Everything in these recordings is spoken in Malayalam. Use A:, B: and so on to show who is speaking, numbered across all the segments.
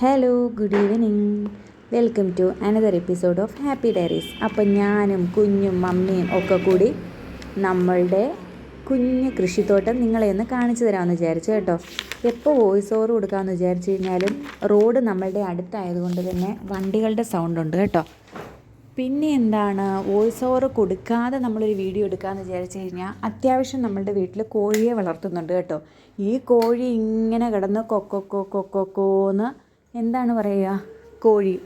A: Hello, good evening. Welcome to another episode of happy diaries. അപ്പം ഞാനും കുഞ്ഞും മമ്മിയും ഒക്കെ കൂടി നമ്മളുടെ കുഞ്ഞ് കൃഷിത്തോട്ടം നിങ്ങളെ ഒന്ന് കാണിച്ചു തരാമെന്ന് വിചാരിച്ചു കേട്ടോ. എപ്പോൾ വോയിസ് ഓവർ കൊടുക്കാമെന്ന് വിചാരിച്ചു കഴിഞ്ഞാലും റോഡ് നമ്മളുടെ അടുത്തായതുകൊണ്ട് തന്നെ വണ്ടികളുടെ സൗണ്ട് ഉണ്ട് കേട്ടോ. പിന്നെ എന്താണ്, വോയിസ് ഓവർ കൊടുക്കാതെ നമ്മളൊരു വീഡിയോ എടുക്കാമെന്ന് വിചാരിച്ചു കഴിഞ്ഞാൽ അത്യാവശ്യം നമ്മളുടെ വീട്ടിൽ കോഴിയെ വളർത്തുന്നുണ്ട് കേട്ടോ. ഈ കോഴി ഇങ്ങനെ കിടന്ന് കൊക്കോന്ന് എന്താണ് പറയുക,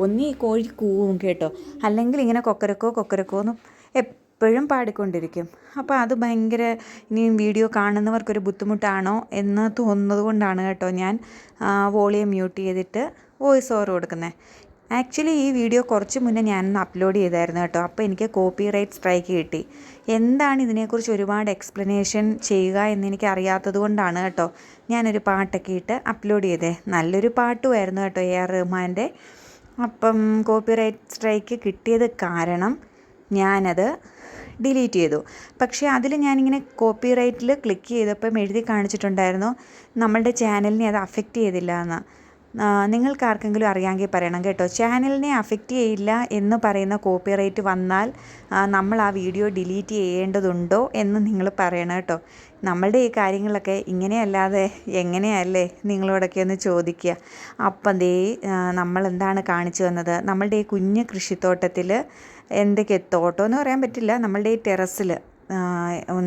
A: ഒന്നീ കോഴി കൂവും കേട്ടോ, അല്ലെങ്കിൽ ഇങ്ങനെ കൊക്കരക്കോന്ന് എപ്പോഴും പാടിക്കൊണ്ടിരിക്കും. അപ്പോൾ അത് ഭയങ്കര, ഇനിയും വീഡിയോ കാണുന്നവർക്കൊരു ബുദ്ധിമുട്ടാണോ എന്ന് തോന്നുന്നത് കൊണ്ടാണ് കേട്ടോ ഞാൻ വോളിയം മ്യൂട്ട് ചെയ്തിട്ട് വോയിസ് ഓവർ കൊടുക്കുന്നത്. ആക്ച്വലി ഈ വീഡിയോ കുറച്ച് മുന്നേ ഞാനൊന്ന് അപ്ലോഡ് ചെയ്തായിരുന്നു കേട്ടോ. അപ്പോൾ എനിക്ക് കോപ്പിറൈറ്റ് സ്ട്രൈക്ക് കിട്ടി. എന്താണ് ഇതിനെക്കുറിച്ച് ഒരുപാട് എക്സ്പ്ലനേഷൻ ചെയ്യുക എന്നെനിക്ക് അറിയാത്തത് കൊണ്ടാണ് കേട്ടോ ഞാനൊരു പാട്ടൊക്കെ ഇട്ട് അപ്ലോഡ് ചെയ്തേ. നല്ലൊരു പാട്ടുമായിരുന്നു കേട്ടോ, AR റഹ്മാൻ്റെ. അപ്പം കോപ്പിറൈറ്റ് സ്ട്രൈക്ക് കിട്ടിയത് കാരണം ഞാനത് ഡിലീറ്റ് ചെയ്തു. പക്ഷേ അതിൽ ഞാനിങ്ങനെ കോപ്പിറൈറ്റിൽ ക്ലിക്ക് ചെയ്തപ്പം എഴുതി കാണിച്ചിട്ടുണ്ടായിരുന്നു നമ്മളുടെ ചാനലിനെ അത് അഫക്റ്റ് ചെയ്തില്ല എന്ന്. നിങ്ങൾക്ക് ആർക്കെങ്കിലും അറിയാമെങ്കിൽ പറയണം കേട്ടോ. ചാനലിനെ അഫക്റ്റ് ചെയ്യില്ല എന്ന് പറയുന്ന കോപ്പിറൈറ്റ് വന്നാൽ നമ്മൾ ആ വീഡിയോ ഡിലീറ്റ് ചെയ്യേണ്ടതുണ്ടോ എന്ന് നിങ്ങൾ പറയണം കേട്ടോ. നമ്മളുടെ ഈ കാര്യങ്ങളൊക്കെ ഇങ്ങനെയല്ലാതെ എങ്ങനെയല്ലേ നിങ്ങളോടൊക്കെ ഒന്ന് ചോദിക്കുക. അപ്പം നമ്മൾ എന്താണ് കാണിച്ചു തന്നത്, നമ്മളുടെ ഈ കുഞ്ഞ് കൃഷിത്തോട്ടത്തിൽ എന്തൊക്കെ, തോട്ടമെന്ന് പറയാൻ പറ്റില്ല, നമ്മളുടെ ഈ ടെറസിൽ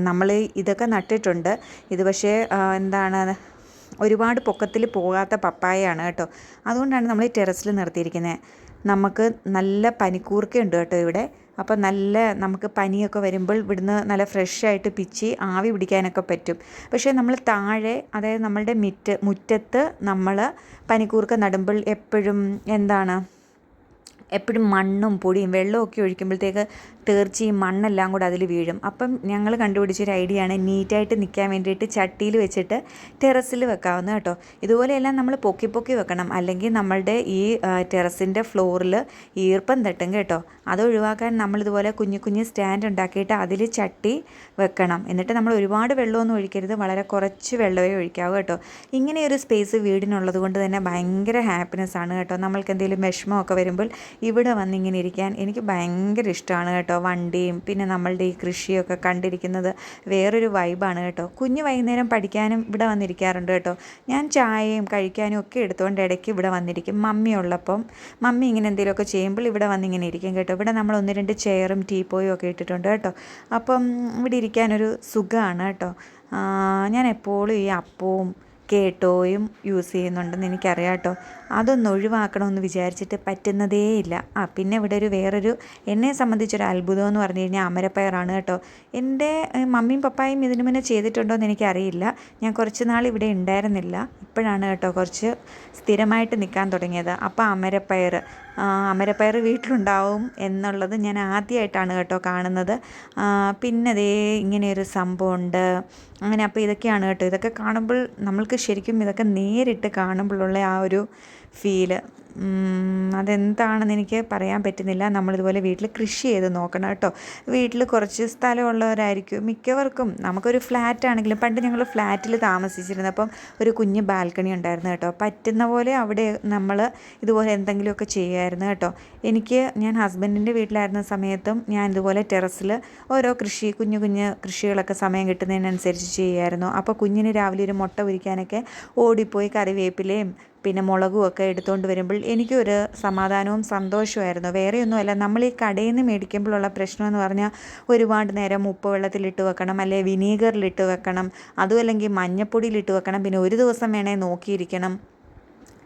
A: നമ്മൾ ഇതൊക്കെ നട്ടിട്ടുണ്ട്. ഇത് പക്ഷേ എന്താണ്, ഒരുപാട് പൊക്കത്തിൽ പോകാത്ത പപ്പായയാണ് കേട്ടോ. അതുകൊണ്ടാണ് നമ്മൾ ഈ ടെറസിൽ നിർത്തിയിരിക്കുന്നത്. നമുക്ക് നല്ല പനിക്കൂർക്കയുണ്ട് കേട്ടോ ഇവിടെ. അപ്പോൾ നമുക്ക് പനിയൊക്കെ വരുമ്പോൾ ഇവിടുന്ന് നല്ല ഫ്രഷായിട്ട് പിച്ചി ആവി പിടിക്കാനൊക്കെ പറ്റും. പക്ഷേ നമ്മൾ താഴെ, അതായത് നമ്മളുടെ മുറ്റത്ത് നമ്മൾ പനിക്കൂർക്ക നടുമ്പോൾ എപ്പോഴും മണ്ണും പൊടിയും വെള്ളമൊക്കെ ഒഴിക്കുമ്പോഴത്തേക്ക് തീർച്ചയായും മണ്ണെല്ലാം കൂടെ അതിൽ വീഴും. അപ്പം ഞങ്ങൾ കണ്ടുപിടിച്ചൊരു ഐഡിയയാണ് നീറ്റായിട്ട് നിൽക്കാൻ വേണ്ടിയിട്ട് ചട്ടിയിൽ വെച്ചിട്ട് ടെറസിൽ വെക്കാവുന്ന കേട്ടോ. ഇതുപോലെയെല്ലാം നമ്മൾ പൊക്കി വെക്കണം, അല്ലെങ്കിൽ നമ്മളുടെ ഈ ടെറസിൻ്റെ ഫ്ലോറിൽ ഈർപ്പം തട്ടും കേട്ടോ. അത് ഒഴിവാക്കാൻ നമ്മളിതുപോലെ കുഞ്ഞു സ്റ്റാൻഡ് ഉണ്ടാക്കിയിട്ട് അതിൽ ചട്ടി വെക്കണം. എന്നിട്ട് നമ്മൾ ഒരുപാട് വെള്ളമൊന്നും ഒഴിക്കരുത്, വളരെ കുറച്ച് വെള്ളമേ ഒഴിക്കാവൂ കേട്ടോ. ഇങ്ങനെയൊരു സ്പേസ് വീടിനുള്ളത് കൊണ്ട് തന്നെ ഭയങ്കര ഹാപ്പിനെസ് ആണ് കേട്ടോ. നമ്മൾക്ക് എന്തെങ്കിലും വിഷമമൊക്കെ വരുമ്പോൾ ഇവിടെ വന്നിങ്ങനെ ഇരിക്കാൻ എനിക്ക് ഭയങ്കര ഇഷ്ടമാണ് കേട്ടോ. വണ്ടിയും പിന്നെ നമ്മളുടെ ഈ കൃഷിയൊക്കെ കണ്ടിരിക്കുന്നത് വേറൊരു വൈബാണ് കേട്ടോ. കുഞ്ഞ് വൈകുന്നേരം പഠിക്കാനും ഇവിടെ വന്നിരിക്കാറുണ്ട് കേട്ടോ. ഞാൻ ചായയും കഴിക്കാനും ഒക്കെ എടുത്തുകൊണ്ട് ഇടയ്ക്ക് ഇവിടെ വന്നിരിക്കും. മമ്മി ഉള്ളപ്പം മമ്മി ഇങ്ങനെ എന്തെങ്കിലുമൊക്കെ ചെയ്യുമ്പോൾ ഇവിടെ വന്നിങ്ങനെ ഇരിക്കും കേട്ടോ. ഇവിടെ നമ്മൾ 1-2 ചെയറും ടീപ്പോയും ഒക്കെ ഇട്ടിട്ടുണ്ട് കേട്ടോ. അപ്പം ഇവിടെ ഇരിക്കാനൊരു സുഖമാണ് കേട്ടോ. ഞാൻ എപ്പോഴും ഈ അപ്പവും കേട്ടോയും യൂസ് ചെയ്യുന്നുണ്ടെന്ന് എനിക്കറിയാം കേട്ടോ. അതൊന്ന് ഒഴിവാക്കണമെന്ന് വിചാരിച്ചിട്ട് പറ്റുന്നതേയില്ല. പിന്നെ ഇവിടെ വേറൊരു എന്നെ സംബന്ധിച്ചൊരു അത്ഭുതം എന്ന് പറഞ്ഞു കഴിഞ്ഞാൽ അമരപ്പയറാണ് കേട്ടോ. എൻ്റെ മമ്മിയും പപ്പായും ഇതിനു മുന്നേ ചെയ്തിട്ടുണ്ടോ എന്ന് എനിക്കറിയില്ല. ഞാൻ കുറച്ച് നാൾ ഇവിടെ ഉണ്ടായിരുന്നില്ല, ഇപ്പോഴാണ് കേട്ടോ കുറച്ച് സ്ഥിരമായിട്ട് നിൽക്കാൻ തുടങ്ങിയത്. അപ്പോൾ അമരപ്പയർ വീട്ടിലുണ്ടാവും എന്നുള്ളത് ഞാൻ ആദ്യമായിട്ടാണ് കേട്ടോ കാണുന്നത്. പിന്നെ ഇങ്ങനെയൊരു സംഭവമുണ്ട് അങ്ങനെ. അപ്പോൾ ഇതൊക്കെയാണ് കേട്ടോ. ഇതൊക്കെ കാണുമ്പോൾ നമ്മൾക്ക് ശരിക്കും ഇതൊക്കെ നേരിട്ട് കാണുമ്പോഴുള്ള ആ ഒരു ഫീല് അതെന്താണെന്ന് എനിക്ക് പറയാൻ പറ്റുന്നില്ല. നമ്മളിതുപോലെ വീട്ടിൽ കൃഷി ചെയ്ത് നോക്കണം കേട്ടോ. വീട്ടിൽ കുറച്ച് സ്ഥലമുള്ളവരായിരിക്കും മിക്കവർക്കും. നമുക്കൊരു ഫ്ലാറ്റ് ആണെങ്കിലും, പണ്ട് ഞങ്ങൾ ഫ്ലാറ്റിൽ താമസിച്ചിരുന്നപ്പം ഒരു കുഞ്ഞ് ബാൽക്കണി ഉണ്ടായിരുന്നു കേട്ടോ. പറ്റുന്ന പോലെ അവിടെ നമ്മൾ ഇതുപോലെ എന്തെങ്കിലുമൊക്കെ ചെയ്യുമായിരുന്നു കേട്ടോ. ഞാൻ ഹസ്ബൻഡിൻ്റെ വീട്ടിലായിരുന്ന സമയത്തും ഞാൻ ഇതുപോലെ ടെറസിൽ ഓരോ കുഞ്ഞു കൃഷികളൊക്കെ സമയം കിട്ടുന്നതിനനുസരിച്ച് ചെയ്യുമായിരുന്നു. അപ്പോൾ കുഞ്ഞിന് രാവിലെ ഒരു മുട്ട പൊരിക്കാനൊക്കെ ഓടിപ്പോയി കറിവേപ്പിലയും പിന്നെ മുളകും ഒക്കെ എടുത്തുകൊണ്ട് വരുമ്പോൾ എനിക്കൊരു സമാധാനവും സന്തോഷമായിരുന്നു. വേറെയൊന്നുമല്ല, നമ്മൾ ഈ കടയിൽ നിന്ന് മേടിക്കുമ്പോഴുള്ള പ്രശ്നമെന്ന് പറഞ്ഞാൽ ഒരുപാട് നേരം ഉപ്പ് വെള്ളത്തിലിട്ട് വെക്കണം, അല്ലെങ്കിൽ വിനീഗറിലിട്ട് വെക്കണം, അതും അല്ലെങ്കിൽ മഞ്ഞപ്പൊടിയിലിട്ട് വെക്കണം, പിന്നെ ഒരു ദിവസം വേണേൽ നോക്കിയിരിക്കണം.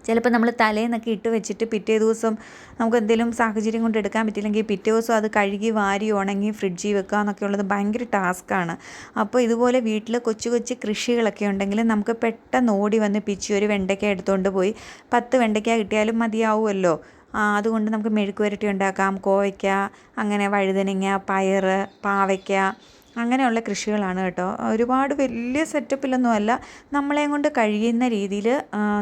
A: ചിലപ്പോൾ നമ്മൾ തലേന്നൊക്കെ ഇട്ട് വെച്ചിട്ട് പിറ്റേ ദിവസം നമുക്ക് എന്തെങ്കിലും സാഹചര്യം കൊണ്ട് എടുക്കാൻ പറ്റില്ലെങ്കിൽ പിറ്റേ ദിവസം അത് കഴുകി വാരി ഉണങ്ങി ഫ്രിഡ്ജിൽ വെക്കുക എന്നൊക്കെ ഉള്ളത് ഭയങ്കര ടാസ്ക്കാണ്. അപ്പോൾ ഇതുപോലെ വീട്ടിൽ കൊച്ചു കൃഷികളൊക്കെ ഉണ്ടെങ്കിൽ നമുക്ക് പെട്ടെന്ന് ഓടി വന്ന് പിച്ചി ഒരു വെണ്ടയ്ക്ക എടുത്തുകൊണ്ട് പോയി 10 വെണ്ടയ്ക്ക കിട്ടിയാലും മതിയാവുമല്ലോ. അതുകൊണ്ട് നമുക്ക് മെഴുക്ക് പുരട്ടി ഉണ്ടാക്കാം, കോവയ്ക്ക, അങ്ങനെ വഴുതനങ്ങ, പയർ, പാവയ്ക്ക, അങ്ങനെയുള്ള കൃഷികളാണ് കേട്ടോ. ഒരുപാട് വലിയ സെറ്റപ്പിലൊന്നുമല്ല, നമ്മളെയും കൊണ്ട് കഴിയുന്ന രീതിയിൽ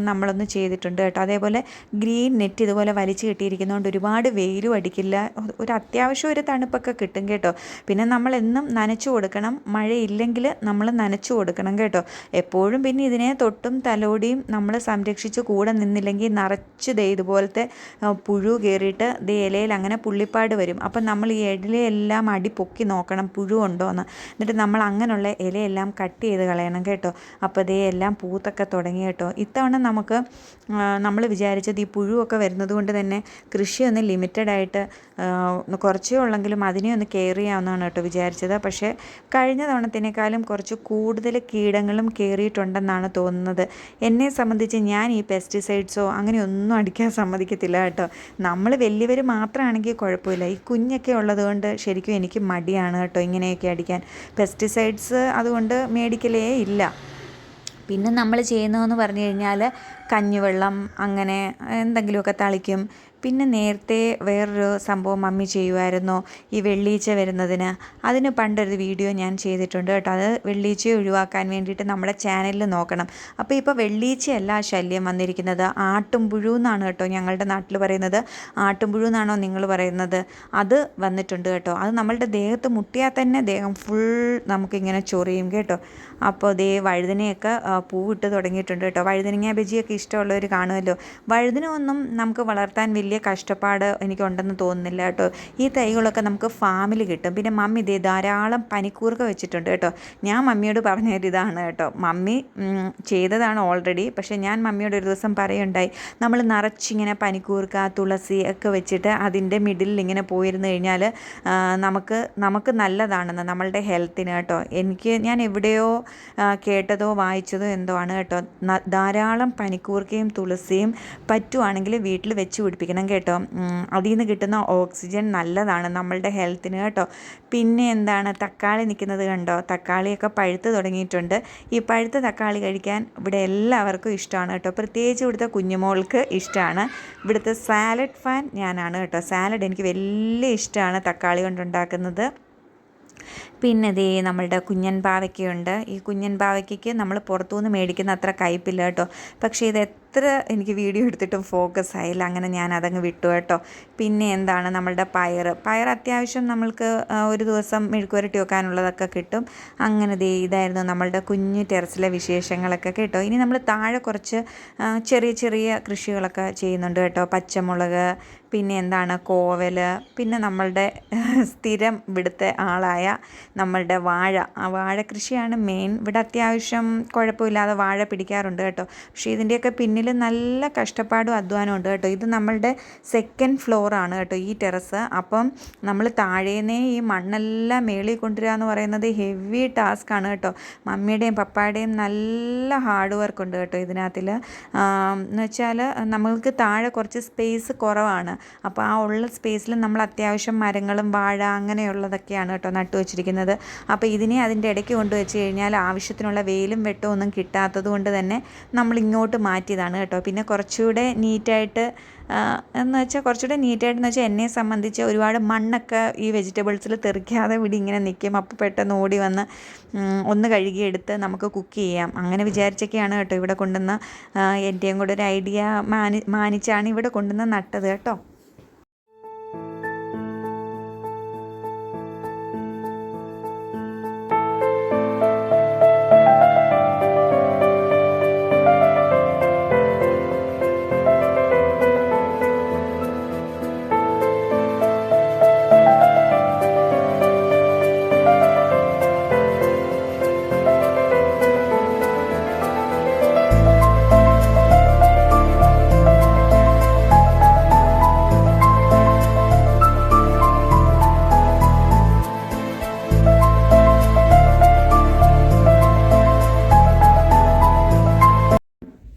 A: നമ്മളൊന്ന് ചെയ്തിട്ടുണ്ട് കേട്ടോ. അതേപോലെ ഗ്രീൻ നെറ്റ് ഇതുപോലെ വലിച്ചു കെട്ടിയിരിക്കുന്നതുകൊണ്ട് ഒരുപാട് വെയിലും അടിക്കില്ല, ഒരു അത്യാവശ്യം ഒരു തണുപ്പൊക്കെ കിട്ടും കേട്ടോ. പിന്നെ നമ്മളെന്നും നനച്ചു കൊടുക്കണം, മഴയില്ലെങ്കിൽ നമ്മൾ നനച്ചു കൊടുക്കണം കേട്ടോ എപ്പോഴും. പിന്നെ ഇതിനെ തൊട്ടും തലോടിയും നമ്മൾ സംരക്ഷിച്ച് കൂടെ നിന്നില്ലെങ്കിൽ നിറച്ച് ഇതുപോലത്തെ പുഴു കയറിയിട്ട് ഇലയിൽ അങ്ങനെ പുള്ളിപ്പാട് വരും. അപ്പം നമ്മൾ ഈ ഇലയെല്ലാം അടി പൊക്കി നോക്കണം പുഴു ഉണ്ടോയെന്ന്. എന്നിട്ട് നമ്മൾ അങ്ങനെയുള്ള ഇലയെല്ലാം കട്ട് ചെയ്ത് കളയണം കേട്ടോ. അപ്പോൾ എല്ലാം പൂത്തൊക്കെ തുടങ്ങി കേട്ടോ. ഇത്തവണ നമ്മൾ വിചാരിച്ചത് ഈ പുഴുവൊക്കെ വരുന്നത് കൊണ്ട് തന്നെ കൃഷി ഒന്ന് ലിമിറ്റഡായിട്ട് കുറച്ചേ ഉള്ളെങ്കിലും അതിനെ ഒന്ന് കെയർ ചെയ്യാവുന്നതാണ് കേട്ടോ വിചാരിച്ചത്. പക്ഷേ കഴിഞ്ഞ തവണത്തിനേക്കാളും കുറച്ച് കൂടുതൽ കീടങ്ങളും കയറിയിട്ടുണ്ടെന്നാണ് തോന്നുന്നത്. എന്നെ സംബന്ധിച്ച് ഞാൻ ഈ പെസ്റ്റിസൈഡ്സോ അങ്ങനെയൊന്നും അടിക്കാൻ സമ്മതിക്കത്തില്ല കേട്ടോ. നമ്മൾ വലിയവർ മാത്രമാണെങ്കിൽ കുഴപ്പമില്ല, ഈ കുഞ്ഞൊക്കെ ഉള്ളതുകൊണ്ട് ശരിക്കും എനിക്ക് മടിയാണ് കേട്ടോ ഇങ്ങനെയൊക്കെ അടിക്കാൻ. പെസ്റ്റിസൈഡ്സ് അതുകൊണ്ട് മേടിക്കലേ ഇല്ല. പിന്നെ നമ്മൾ ചെയ്യുന്നതെന്ന് പറഞ്ഞു കഴിഞ്ഞാൽ കഞ്ഞിവെള്ളം അങ്ങനെ എന്തെങ്കിലുമൊക്കെ തളിക്കും. പിന്നെ നേരത്തെ വേറൊരു സംഭവം മമ്മി ചെയ്യുമായിരുന്നു, ഈ വെള്ളീച്ച വരുന്നതിന്. അതിന് പണ്ടൊരു വീഡിയോ ഞാൻ ചെയ്തിട്ടുണ്ട് കേട്ടോ. അത് വെള്ളീച്ചയെ ഒഴിവാക്കാൻ വേണ്ടിയിട്ട് നമ്മുടെ ചാനലിൽ നോക്കണം. അപ്പോൾ ഇപ്പോൾ വെള്ളീച്ചയല്ല ശല്യം വന്നിരിക്കുന്നത്, ആട്ടുംപുഴു എന്നാണ് കേട്ടോ ഞങ്ങളുടെ നാട്ടിൽ പറയുന്നത്. ആട്ടുംപുഴു എന്നാണോ നിങ്ങൾ പറയുന്നത്? അത് വന്നിട്ടുണ്ട് കേട്ടോ. അത് നമ്മളുടെ ദേഹത്ത് മുട്ടിയാൽ തന്നെ ദേഹം ഫുൾ നമുക്കിങ്ങനെ ചൊറിയും കേട്ടോ. അപ്പോൾ വഴുതനയൊക്കെ പൂവിട്ട് തുടങ്ങിയിട്ടുണ്ട് കേട്ടോ. വഴുതനങ്ങ ബജിയൊക്കെ ഇഷ്ടമുള്ളവർ കാണുമല്ലോ. വഴുതന ഒന്നും നമുക്ക് വളർത്താൻ വലിയ കഷ്ടപ്പാട് എനിക്കുണ്ടെന്ന് തോന്നുന്നില്ല കേട്ടോ. ഈ തൈകളൊക്കെ നമുക്ക് ഫാമിൽ കിട്ടും. പിന്നെ മമ്മി ധാരാളം പനിക്കൂർക്ക വെച്ചിട്ടുണ്ട് കേട്ടോ. ഞാൻ മമ്മിയോട് പറഞ്ഞൊരു ഇതാണ് കേട്ടോ, മമ്മി ചെയ്തതാണ് ഓൾറെഡി. പക്ഷേ ഞാൻ മമ്മിയോട് ഒരു ദിവസം പറയുണ്ടായി, നമ്മൾ നിറച്ചിങ്ങനെ പനിക്കൂർക്ക തുളസി ഒക്കെ വെച്ചിട്ട് അതിൻ്റെ മിഡിലിൽ ഇങ്ങനെ പോയിരുന്നു കഴിഞ്ഞാൽ നമുക്ക് നല്ലതാണെന്ന്, നമ്മളുടെ ഹെൽത്തിന് കേട്ടോ. ഞാൻ എവിടെയോ കേട്ടതോ വായിച്ചതോ എന്തോ ആണ് കേട്ടോ. ധാരാളം പനിക്കൂർക്കയും തുളസിയും പറ്റുവാണെങ്കിൽ വീട്ടിൽ വെച്ച് പിടിപ്പിക്കണം കേട്ടോ. അതിൽ നിന്ന് കിട്ടുന്ന ഓക്സിജൻ നല്ലതാണ് നമ്മളുടെ ഹെൽത്തിന് കേട്ടോ. പിന്നെ എന്താണ്, തക്കാളി നിൽക്കുന്നത് കണ്ടോ? തക്കാളിയൊക്കെ പഴുത്ത് തുടങ്ങിയിട്ടുണ്ട്. ഈ പഴുത്ത തക്കാളി കഴിക്കാൻ ഇവിടെ എല്ലാവർക്കും ഇഷ്ടമാണ് കേട്ടോ. പ്രത്യേകിച്ച് ഇവിടുത്തെ കുഞ്ഞുമോൾക്ക് ഇഷ്ടമാണ്. ഇവിടുത്തെ സാലഡ് ഫാൻ ഞാനാണ് കേട്ടോ. സാലഡ് എനിക്ക് വലിയ ഇഷ്ടമാണ് തക്കാളി കൊണ്ടുണ്ടാക്കുന്നത്. പിന്നെ നമ്മളുടെ കുഞ്ഞൻ പാവയ്ക്കയുണ്ട്. ഈ കുഞ്ഞൻ പാവയ്ക്കയ്ക്ക് നമ്മൾ പുറത്തുനിന്ന് മേടിക്കുന്ന അത്ര കയ്പില്ല കേട്ടോ. പക്ഷേ ഇത് എത്ര എനിക്ക് വീഡിയോ എടുത്തിട്ടും ഫോക്കസ് ആയില്ല, അങ്ങനെ ഞാൻ അതങ്ങ് വിട്ടു കേട്ടോ. പിന്നെ എന്താണ്, നമ്മളുടെ പയർ അത്യാവശ്യം നമ്മൾക്ക് ഒരു ദിവസം മെഴുക്കുവരട്ടി വെക്കാനുള്ളതൊക്കെ കിട്ടും. അങ്ങനെ ഇതായിരുന്നു നമ്മളുടെ കുഞ്ഞു ടെറസിലെ വിശേഷങ്ങളൊക്കെ കേട്ടോ. ഇനി നമ്മൾ താഴെ കുറച്ച് ചെറിയ ചെറിയ കൃഷികളൊക്കെ ചെയ്യുന്നുണ്ട് കേട്ടോ. പച്ചമുളക്, പിന്നെ എന്താണ് കോവൽ, പിന്നെ നമ്മളുടെ സ്ഥിരം ഇവിടുത്തെ ആളായ നമ്മളുടെ വാഴ കൃഷിയാണ് മെയിൻ. ഇവിടെ അത്യാവശ്യം കുഴപ്പമില്ലാതെ വാഴ പിടിക്കാറുണ്ട് കേട്ടോ. പക്ഷേ ഇതിൻ്റെയൊക്കെ പിന്നിൽ നല്ല കഷ്ടപ്പാടും അധ്വാനവും ഉണ്ട് കേട്ടോ. ഇത് നമ്മളുടെ സെക്കൻഡ് ഫ്ലോറാണ് കേട്ടോ ഈ ടെറസ്. അപ്പം നമ്മൾ താഴേന്നേ ഈ മണ്ണെല്ലാം മേളിൽ കൊണ്ടുവരിക എന്ന് പറയുന്നത് ഹെവി ടാസ്ക്കാണ് കേട്ടോ. മമ്മിയുടെയും പപ്പായുടെയും നല്ല ഹാർഡ് വർക്ക് ഉണ്ട് കേട്ടോ ഇതിനകത്തിൽ. എന്ന് വെച്ചാൽ നമ്മൾക്ക് താഴെ കുറച്ച് സ്പേസ് കുറവാണ്. അപ്പോൾ ആ ഉള്ള സ്പേസിൽ നമ്മൾ അത്യാവശ്യം മരങ്ങളും വാഴ അങ്ങനെയുള്ളതൊക്കെയാണ് കേട്ടോ നട്ടു വെച്ചിരിക്കുന്നത്. അപ്പോൾ ഇതിനെ അതിൻ്റെ ഇടയ്ക്ക് കൊണ്ടുവച്ച് കഴിഞ്ഞാൽ ആവശ്യത്തിനുള്ള വെയിലും വെട്ടവും ഒന്നും കിട്ടാത്തത് കൊണ്ട് തന്നെ നമ്മൾ ഇങ്ങോട്ട് മാറ്റിയതാണ് കേട്ടോ. പിന്നെ കുറച്ചുകൂടെ നീറ്റായിട്ട് എന്ന് വെച്ചാൽ എന്നെ സംബന്ധിച്ച് ഒരുപാട് മണ്ണൊക്കെ ഈ വെജിറ്റബിൾസിൽ തെറിക്കാതെ ഇവിടെ ഇങ്ങനെ നിൽക്കും. അപ്പോൾ പെട്ടെന്ന് ഓടി വന്ന് ഒന്ന് കഴുകിയെടുത്ത് നമുക്ക് കുക്ക് ചെയ്യാം. അങ്ങനെ വിചാരിച്ചൊക്കെയാണ് കേട്ടോ ഇവിടെ കൊണ്ടുവന്ന് എൻ്റെയും കൂടെ ഒരു ഐഡിയ മാനിച്ചാണ് ഇവിടെ കൊണ്ടുവന്ന് നട്ടത് കേട്ടോ.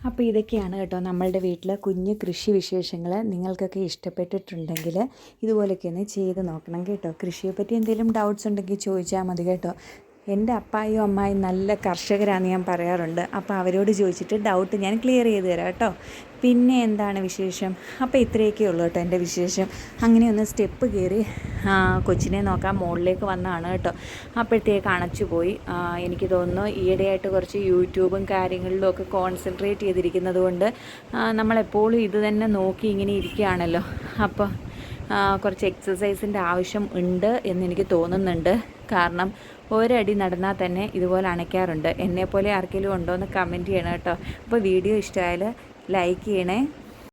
A: അപ്പോൾ ഇതൊക്കെയാണ് കേട്ടോ നമ്മളുടെ വീട്ടിലെ കുഞ്ഞു കൃഷി വിശേഷങ്ങൾ. നിങ്ങൾക്കൊക്കെ ഇഷ്ടപ്പെട്ടിട്ടുണ്ടെങ്കിൽ ഇതുപോലെയൊക്കെ ഒന്ന് ചെയ്ത് നോക്കണം കേട്ടോ. കൃഷിയെപ്പറ്റി എന്തെങ്കിലും ഡൗട്ട്സ് ഉണ്ടെങ്കിൽ ചോദിച്ചാൽ മതി കേട്ടോ. എൻ്റെ അപ്പായും അമ്മായും നല്ല കർഷകരാണെന്ന് ഞാൻ പറയാറുണ്ട്. അപ്പോൾ അവരോട് ചോദിച്ചിട്ട് ഡൗട്ട് ഞാൻ ക്ലിയർ ചെയ്ത് തരാം കേട്ടോ. പിന്നെ എന്താണ് വിശേഷം? അപ്പോൾ ഇത്രയൊക്കെ ഉള്ളൂ കേട്ടോ എൻ്റെ വിശേഷം. അങ്ങനെ ഒന്ന് സ്റ്റെപ്പ് കയറി കൊച്ചിനെ നോക്കാൻ മുകളിലേക്ക് വന്നതാണ് കേട്ടോ. അപ്പോഴത്തേക്ക് അണച്ചു പോയി. എനിക്ക് തോന്നുന്നു ഈയിടെയായിട്ട് കുറച്ച് യൂട്യൂബും കാര്യങ്ങളിലും ഒക്കെ കോൺസെൻട്രേറ്റ് ചെയ്തിരിക്കുന്നത് കൊണ്ട് നമ്മളെപ്പോഴും ഇത് തന്നെ നോക്കി ഇങ്ങനെ ഇരിക്കുകയാണല്ലോ. അപ്പോൾ കുറച്ച് എക്സസൈസിൻ്റെ ആവശ്യം ഉണ്ട് എന്നെനിക്ക് തോന്നുന്നുണ്ട്. കാരണം ഒരടി നടന്നാൽ തന്നെ ഇതുപോലെ അണയ്ക്കാറുണ്ട്. എന്നെപ്പോലെ ആർക്കെങ്കിലും ഉണ്ടോ എന്ന് കമൻറ്റ് ചെയ്യണം കേട്ടോ. അപ്പോൾ വീഡിയോ ഇഷ്ടമായാൽ ലൈക്ക് ചെയ്യണേ.